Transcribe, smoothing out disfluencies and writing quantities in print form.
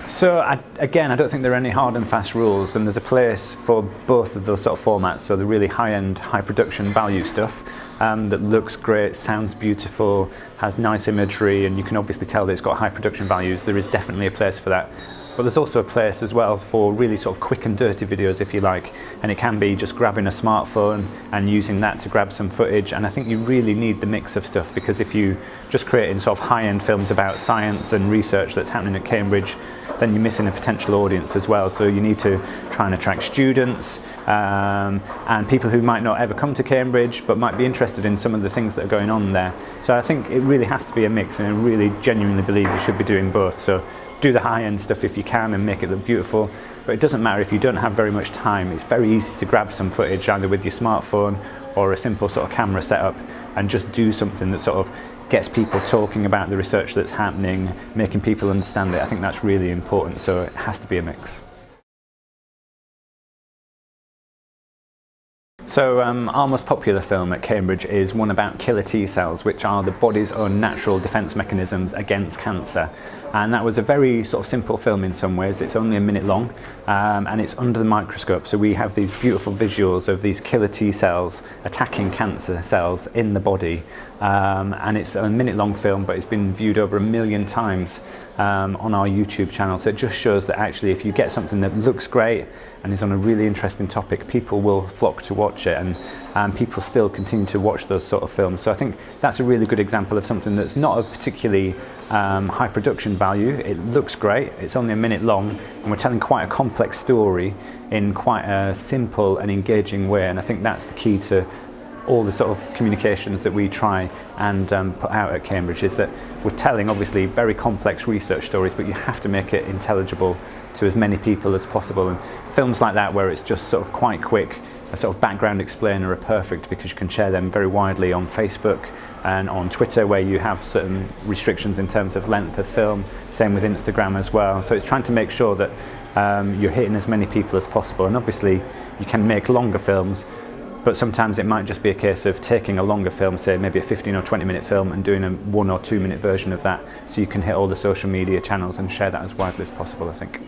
So again, I don't think there are any hard and fast rules, and there's a place for both of those sort of formats. So the really high-end, high production value stuff that looks great, sounds beautiful, has nice imagery, and you can obviously tell that it's got high production values. There is definitely a place for that. But there's also a place as well for really sort of quick and dirty videos, if you like, and it can be just grabbing a smartphone and using that to grab some footage. And I think you really need the mix of stuff, because if you just creating sort of high-end films about science and research that's happening at Cambridge, then you're missing a potential audience as well. So you need to try and attract students and people who might not ever come to Cambridge but might be interested in some of the things that are going on there. So I think it really has to be a mix, and I really genuinely believe you should be doing both. So do the high-end stuff if you can and make it look beautiful, but it doesn't matter if you don't have very much time. It's very easy to grab some footage either with your smartphone or a simple sort of camera setup and just do something that sort of gets people talking about the research that's happening, making people understand it. I think that's really important, so it has to be a mix. So our most popular film at Cambridge is one about killer T cells, which are the body's own natural defence mechanisms against cancer. And that was a very sort of simple film in some ways. It's only a minute long and it's under the microscope. So we have these beautiful visuals of these killer T cells attacking cancer cells in the body. And it's a minute long film, but it's been viewed over 1 million times on our YouTube channel. So it just shows that actually if you get something that looks great and is on a really interesting topic, people will flock to watch it, and people still continue to watch those sort of films. So I think that's a really good example of something that's not of particularly high production value. It looks great, it's only a minute long, and we're telling quite a complex story in quite a simple and engaging way, and I think that's the key to all the sort of communications that we try and put out at Cambridge, is that we're telling obviously very complex research stories, but you have to make it intelligible to as many people as possible. And films like that, where it's just sort of quite quick, a sort of background explainer, are perfect because you can share them very widely on Facebook and on Twitter, where you have certain restrictions in terms of length of film, same with Instagram as well. So it's trying to make sure that you're hitting as many people as possible. And obviously you can make longer films, but sometimes it might just be a case of taking a longer film, say maybe a 15 or 20 minute film, and doing a 1 or 2 minute version of that, so you can hit all the social media channels and share that as widely as possible, I think.